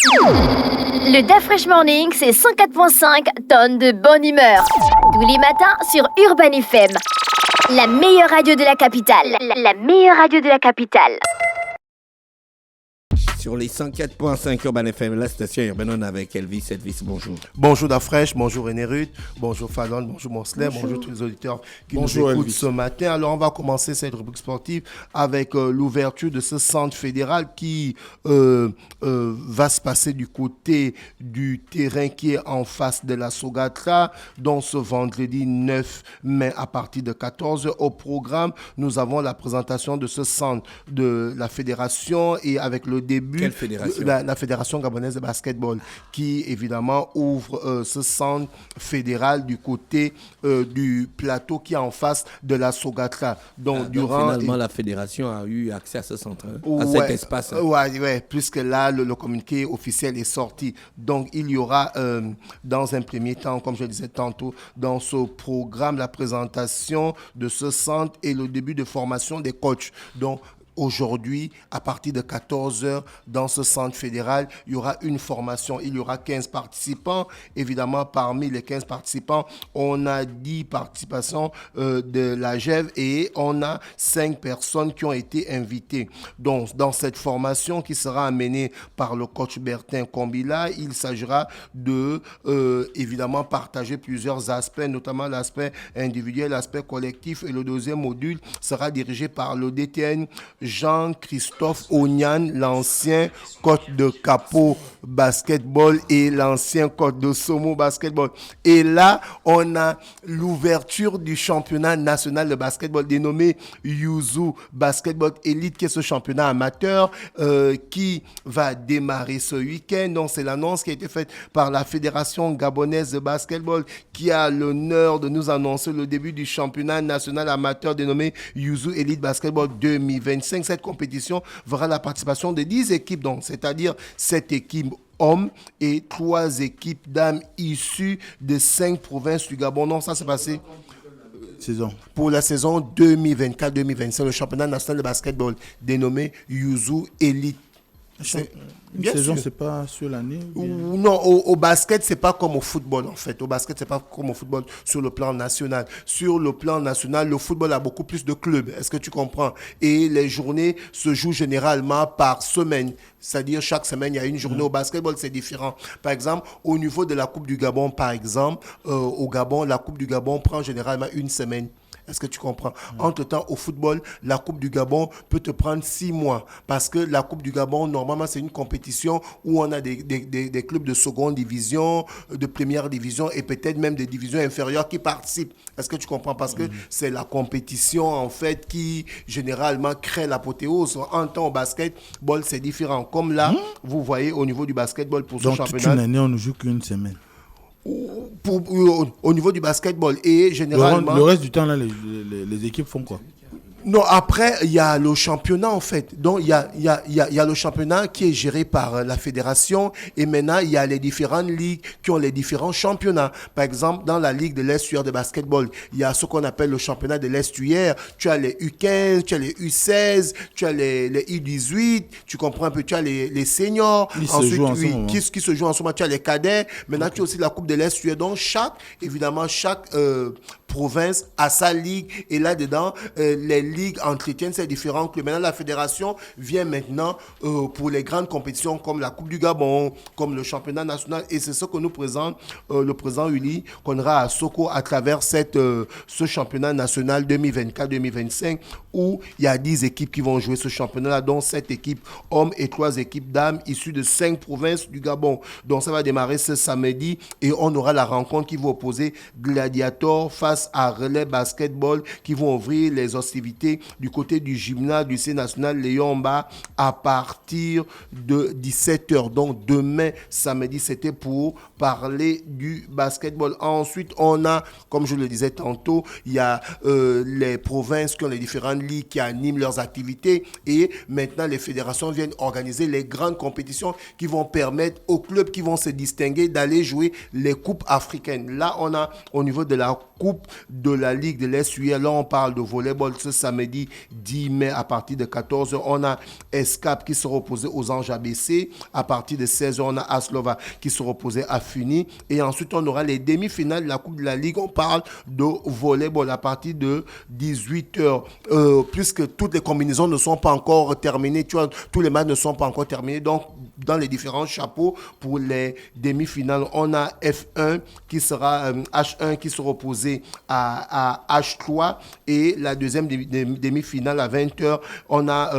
Le DAF Fresh Morning, c'est 104.5 tonnes de bonne humeur. Tous les matins sur Urban FM. La meilleure radio de la capitale. La meilleure radio de la capitale. Sur les 104.5 Urban FM, la station urbaine avec Elvis. Elvis, bonjour. Bonjour Dafresh, bonjour René Ruth, bonjour Fallon, bonjour Monsley, bonjour tous les auditeurs qui nous écoutent Elvis. Ce matin. Alors on va commencer cette rubrique sportive avec l'ouverture de ce centre fédéral qui va se passer du côté du terrain qui est en face de la Sogatra. Donc ce vendredi 9 mai à partir de 14h au programme, nous avons la présentation de ce centre de la fédération et avec le début. Quelle fédération? La Fédération gabonaise de basketball qui évidemment ouvre ce centre fédéral du côté du plateau qui est en face de la Sogatra. Donc, finalement, la fédération a eu accès à ce centre, à cet espace. Oui, puisque là, le communiqué officiel est sorti. Donc, il y aura, dans un premier temps, comme je le disais tantôt, dans ce programme, la présentation de ce centre et le début de formation des coachs. Donc, aujourd'hui, à partir de 14h, dans ce centre fédéral, il y aura une formation. Il y aura 15 participants. Évidemment, parmi les 15 participants, on a 10 participations de la GEV et on a 5 personnes qui ont été invitées. Donc, dans cette formation qui sera amenée par le coach Bertin Kombila, il s'agira de, évidemment, partager plusieurs aspects, notamment l'aspect individuel, l'aspect collectif. Et le deuxième module sera dirigé par le DTN Jean-Christophe Ognan, l'ancien coach de Capo Basketball et l'ancien coach de Somo Basketball. Et là, on a l'ouverture du championnat national de basketball dénommé Yuzu Basketball Elite, qui est ce championnat amateur qui va démarrer ce week-end. Donc, c'est l'annonce qui a été faite par la Fédération gabonaise de basketball qui a l'honneur de nous annoncer le début du championnat national amateur dénommé Yuzu Elite Basketball 2025. Cette compétition verra la participation de 10 équipes, donc, c'est-à-dire 7 équipes hommes et 3 équipes dames issues de 5 provinces du Gabon. Donc, ça s'est passé pour la saison 2024-2025, le championnat national de basketball dénommé Yuzu Elite. Une saison, c'est pas sur l'année? Non, au basket, c'est pas comme au football, en fait. Au basket, c'est pas comme au football sur le plan national. Sur le plan national, le football a beaucoup plus de clubs. Est-ce que tu comprends? Et les journées se jouent généralement par semaine. C'est-à-dire, chaque semaine, il y a une journée. Au basketball, c'est différent. Par exemple, au niveau de la Coupe du Gabon, par exemple, au Gabon, la Coupe du Gabon prend généralement une semaine. Est-ce que tu comprends? Entre-temps, au football, la Coupe du Gabon peut te prendre 6 mois. Parce que la Coupe du Gabon, normalement, c'est une compétition où on a des clubs de seconde division, de première division et peut-être même des divisions inférieures qui participent. Est-ce que tu comprends? Parce que c'est la compétition, en fait, qui, généralement, crée l'apothéose. En temps, au basketball, c'est différent. Comme là, vous voyez, au niveau du basketball, pour ce championnat... Donc, toute une année, on ne joue qu'une semaine. Au niveau du basketball et généralement... Le reste du temps, là, les équipes font quoi? Non, après, il y a le championnat, en fait. Donc, il y a le championnat qui est géré par la fédération et maintenant, il y a les différentes ligues qui ont les différents championnats. Par exemple, dans la ligue de l'Est-UR de basketball, il y a ce qu'on appelle le championnat de l'Est-UR. Tu as les U15, tu as les U16, tu as les U18, tu comprends un peu, tu as les seniors. Qui se jouent en ce moment. Tu as les cadets. Maintenant, tu as aussi la Coupe de l'Est-UR. Donc, chaque province a sa ligue et là-dedans, les ligues entretiennent ces différents clubs. Maintenant, la fédération vient maintenant pour les grandes compétitions comme la Coupe du Gabon, comme le championnat national et c'est ce que nous présente le président Uli Konra Soko à travers ce championnat national 2024-2025 où il y a 10 équipes qui vont jouer ce championnat-là, dont 7 équipes hommes et 3 équipes dames issues de 5 provinces du Gabon. Donc, ça va démarrer ce samedi et on aura la rencontre qui va opposer Gladiator face à Relais Basketball qui vont ouvrir les hostilités du côté du gymnase du lycée national Léon Mba à partir de 17h. Donc demain, samedi, c'était pour parler du basketball. Ensuite, on a, comme je le disais tantôt, il y a les provinces qui ont les différentes ligues qui animent leurs activités et maintenant les fédérations viennent organiser les grandes compétitions qui vont permettre aux clubs qui vont se distinguer d'aller jouer les coupes africaines. Là, on a au niveau de la Coupe de la Ligue de l'Est-UR. Là, on parle de volleyball ce samedi 10 mai à partir de 14h. On a Escap qui sera opposé aux Anges ABC. À partir de 16h, on a Aslova qui sera opposé à Funi. Et ensuite, on aura les demi-finales de la Coupe de la Ligue. On parle de volleyball à partir de 18h. Puisque toutes les combinaisons ne sont pas encore terminées, tu vois, tous les matchs ne sont pas encore terminés. Donc, dans les différents chapeaux pour les demi-finales, on a F1 qui sera H1 qui sera opposé à H3 et la deuxième demi-finale à 20h, on a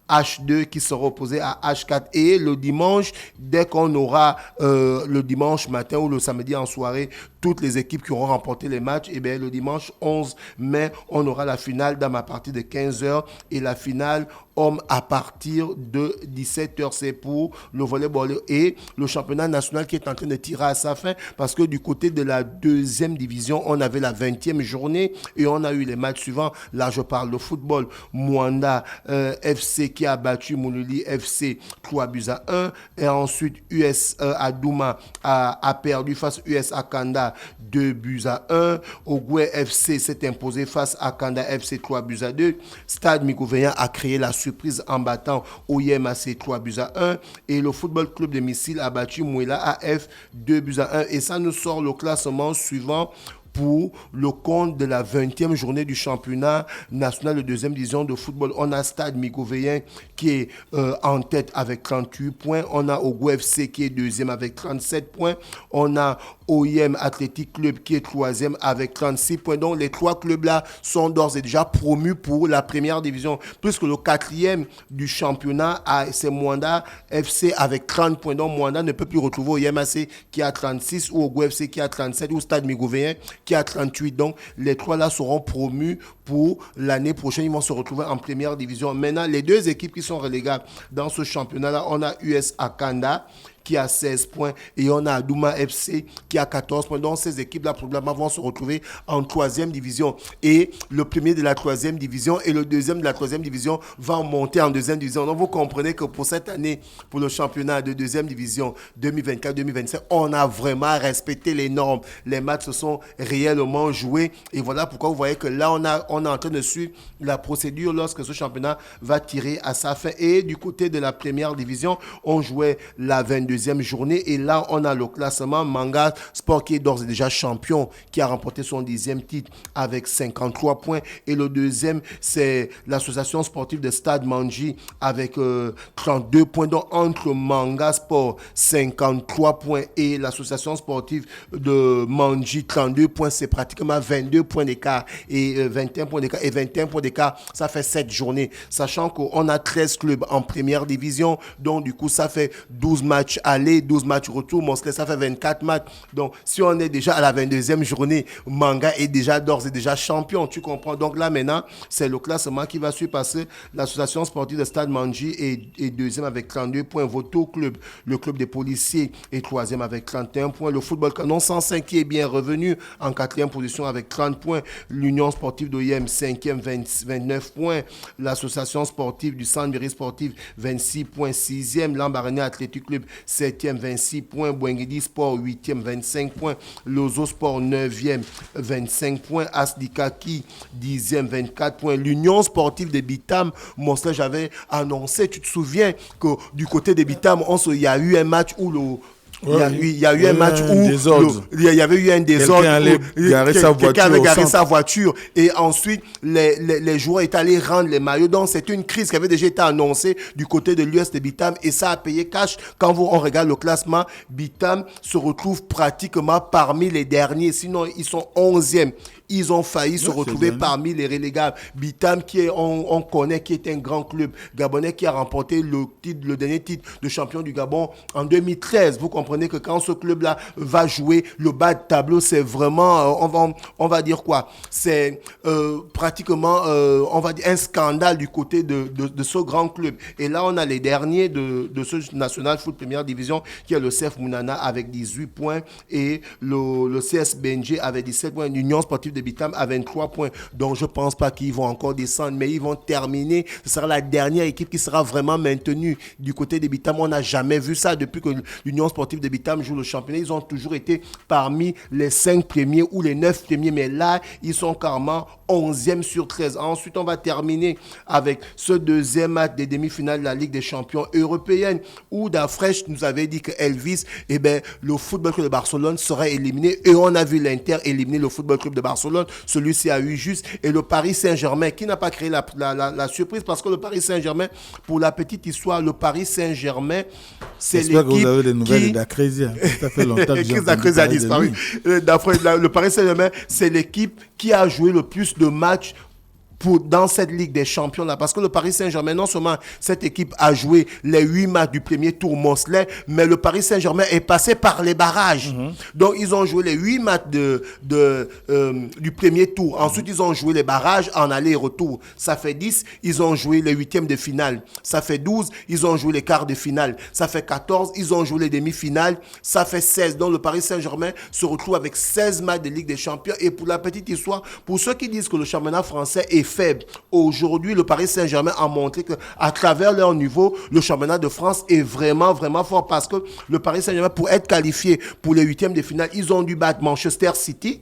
H2 qui sera opposé à H4. Et le dimanche, dès qu'on aura le dimanche matin ou le samedi en soirée, toutes les équipes qui auront remporté les matchs, et bien le dimanche 11 mai, on aura la finale dames à partir de 15h et la finale hommes à partir de 17h. C'est pour le volleyball et le championnat national qui est en train de tirer à sa fin parce que du côté de la deuxième division, on avait la 20e journée et on a eu les matchs suivants. Là, je parle de football. Mwanda FC qui a battu Moulouli FC 3-1 et ensuite US Adouma a perdu face à US Akanda 2-1. Ogwe FC s'est imposé face à Akanda FC 3-2. Stade Migouveyan a créé la surprise en battant OYMAC 3-1 et le football club de Missile a battu Mouela AF 2-1 et ça nous sort le classement suivant pour le compte de la 20e journée du championnat national de deuxième division de football. On a Stade Migouveyen qui est en tête avec 38 points. On a Ogo FC qui est deuxième avec 37 points. On a OIM Athletic Club qui est troisième avec 36 points. Donc les trois clubs-là sont d'ores et déjà promus pour la première division. Puisque le quatrième du championnat, c'est Mwanda FC avec 30 points. Donc Mwanda ne peut plus retrouver OIMAC qui a 36 ou Ogo FC qui a 37 ou Stade Migouveyen qui a 38. Donc, les trois-là seront promus pour l'année prochaine. Ils vont se retrouver en première division. Maintenant, les deux équipes qui sont relégables dans ce championnat-là, on a US Akanda qui a 16 points et on a Adouma FC qui a 14 points. Donc, ces équipes-là, probablement, vont se retrouver en troisième division. Et le premier de la troisième division et le deuxième de la troisième division vont monter en deuxième division. Donc, vous comprenez que pour cette année, pour le championnat de deuxième division 2024-2025, on a vraiment respecté les normes. Les matchs se sont réellement joués. Et voilà pourquoi vous voyez que là, on est en train de suivre la procédure lorsque ce championnat va tirer à sa fin. Et du côté de la première division, on jouait la 22e journée et là on a le classement. Manga Sport qui est d'ores et déjà champion, qui a remporté son 10e titre avec 53 points et le deuxième c'est l'association sportive de Stade Manji avec 32 points. Donc entre Manga Sport 53 points et l'association sportive de Manji 32 points, c'est pratiquement 22 points d'écart et 21 points d'écart et 21 points d'écart, ça fait 7 journées, sachant qu'on a 13 clubs en première division, donc du coup ça fait 12 matchs aller, 12 matchs retour. Moscou, ça fait 24 matchs. Donc, si on est déjà à la 22e journée, Manga est déjà d'ores et déjà champion. Tu comprends? Donc là, maintenant, c'est le classement qui va suivre parce que l'association sportive de Stade Manji est deuxième avec 32 points. Voto Club, le club des policiers, est troisième avec 31 points. Le football Canon 105 qui est bien revenu en quatrième position avec 30 points. L'Union sportive d'OIM, 5e, 29 points. L'association sportive du Sandberry sportif, 26 points. 6e, Lambaréné Athletic Club, 7e, 26 points. Boingidi Sport, 8e, 25 points. Lozo Sport, 9e, 25 points. Asdikaki, 10e, 24 points. L'Union sportive de Bitam, moi, j'avais annoncé, tu te souviens que du côté de Bitam, il y a eu un match où il y a eu un match où il y avait eu un désordre. Quelqu'un avait garé sa voiture et ensuite les joueurs étaient allés rendre les maillots. Donc c'était une crise qui avait déjà été annoncée du côté de l'US de Bitam et ça a payé cash. Quand on regarde le classement, Bitam se retrouve pratiquement parmi les derniers. Sinon, ils sont 11e. Ils ont failli se retrouver parmi les relégables. Bitam, on connaît, qui est un grand club gabonais qui a remporté le dernier titre de champion du Gabon en 2013. Vous comprenez que quand ce club-là va jouer le bas de tableau, c'est vraiment, on va dire quoi? C'est pratiquement, on va dire, un scandale du côté de ce grand club. Et là, on a les derniers de ce National Foot Première Division, qui est le CF Mounana avec 18 points et le CS BNG avec 17 points. L'Union sportive de de Bitam à 23 points. Donc, je ne pense pas qu'ils vont encore descendre, mais ils vont terminer. Ce sera la dernière équipe qui sera vraiment maintenue du côté de Bitam. On n'a jamais vu ça depuis que l'Union sportive de Bitam joue le championnat. Ils ont toujours été parmi les 5 premiers ou les 9 premiers, mais là, ils sont carrément 11e sur 13. Ensuite, on va terminer avec ce deuxième match des demi-finales de la Ligue des champions européenne, où Dafresh nous avait dit que Elvis, le Football Club de Barcelone serait éliminé, et on a vu l'Inter éliminer le Football Club de Barcelone. Celui-ci a eu juste, et le Paris Saint-Germain, qui n'a pas créé la surprise, parce que le Paris Saint-Germain, pour la petite histoire, le Paris Saint-Germain, c'est l'équipe que vous avez des nouvelles d'Acrésia. Ça fait longtemps que j'ai D'Acrésia a disparu. Le Paris Saint-Germain, c'est l'équipe qui a joué le plus de matchs dans cette Ligue des Champions là, parce que le Paris Saint-Germain, non seulement cette équipe a joué les 8 matchs du premier tour moncelet, mais le Paris Saint-Germain est passé par les barrages. Donc ils ont joué les 8 matchs du premier tour. Ensuite ils ont joué les barrages en aller et retour. Ça fait 10. Ils ont joué les huitièmes de finale. Ça fait 12. Ils ont joué les quarts de finale. Ça fait 14. Ils ont joué les demi-finales. Ça fait 16. Donc le Paris Saint-Germain se retrouve avec 16 matchs de Ligue des Champions. Et pour la petite histoire, pour ceux qui disent que le championnat français est faible, aujourd'hui le Paris Saint-Germain a montré qu'à travers leur niveau, le championnat de France est vraiment vraiment fort, parce que le Paris Saint-Germain, pour être qualifié pour les huitièmes de finale, ils ont dû battre Manchester City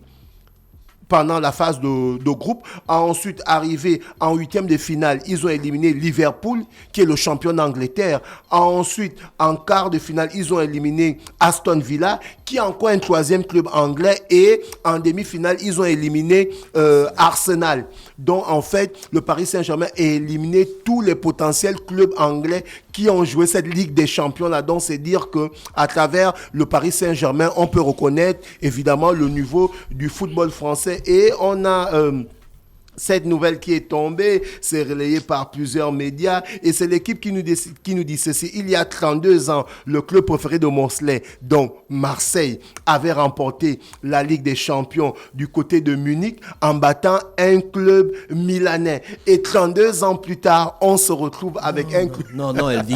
pendant la phase de groupe. Ensuite, arrivé en huitième de finale, ils ont éliminé Liverpool, qui est le champion d'Angleterre. Ensuite, en quart de finale, ils ont éliminé Aston Villa, qui est encore un troisième club anglais. Et en demi-finale, ils ont éliminé Arsenal. Donc, en fait, le Paris Saint-Germain a éliminé tous les potentiels clubs anglais qui ont joué cette Ligue des Champions-là. Donc, c'est dire qu'à travers le Paris Saint-Germain, on peut reconnaître évidemment le niveau du football français. Et on a cette nouvelle qui est tombée, c'est relayé par plusieurs médias, et c'est l'équipe qui nous dit ceci. Il y a 32 ans, le club préféré de Moncelet, donc Marseille, avait remporté la Ligue des Champions du côté de Munich en battant un club milanais. Et 32 ans plus tard, on se retrouve avec un club... Non, Elvis.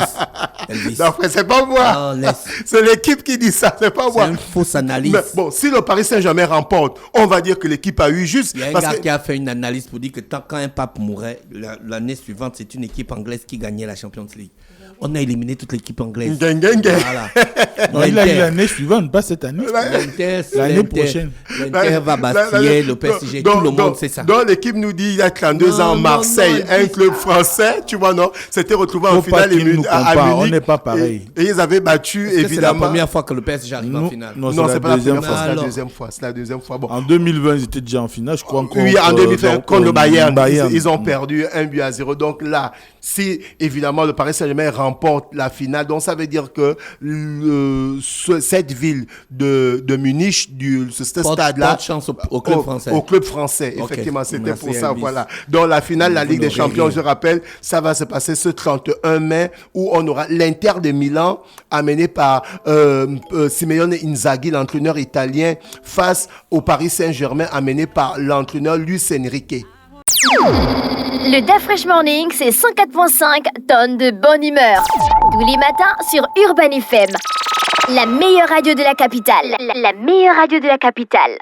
Non, frère, c'est pas moi. Non, c'est l'équipe qui dit ça, c'est pas moi. C'est une fausse analyse. Mais bon, si le Paris Saint-Germain remporte, on va dire que l'équipe a eu juste... Il y a un gars qui a fait une analyse pour dire que quand un pape mourait, l'année suivante, c'est une équipe anglaise qui gagnait la Champions League. On a éliminé toute l'équipe anglaise. Voilà. Non, il a eu l'année suivante, pas cette année. L'année prochaine. L'Inter va bastiller le PSG. Tout le monde sait ça. Donc l'équipe nous dit il y a 32 ans, Marseille, un club français, tu vois, non, s'était retrouvé en finale à Munich. On n'est pas pareil. Et ils avaient battu, évidemment. C'est la première fois que le PSG arrive en finale. Non, c'est pas la première fois, c'est la deuxième fois. C'est la deuxième fois. Bon. En 2020, ils étaient déjà en finale, je crois. Oui, en 2020, contre le Bayern. Ils ont perdu 1-0. Donc là, si évidemment le Paris Saint-Germain remporte la finale, donc ça veut dire que cette ville de Munich, ce stade-là, porte chance au club français. Au club français, effectivement, c'était pour ça. Voilà. Donc la finale de la Ligue des Champions, je rappelle, ça va se passer ce 31 mai, où on aura l'Inter de Milan, amené par Simeone Inzaghi, l'entraîneur italien, face au Paris Saint-Germain, amené par l'entraîneur Luis Enrique. Le Dafresh Morning, c'est 104.5 tonnes de bonne humeur. Tous les matins sur Urban FM. La meilleure radio de la capitale. La meilleure radio de la capitale.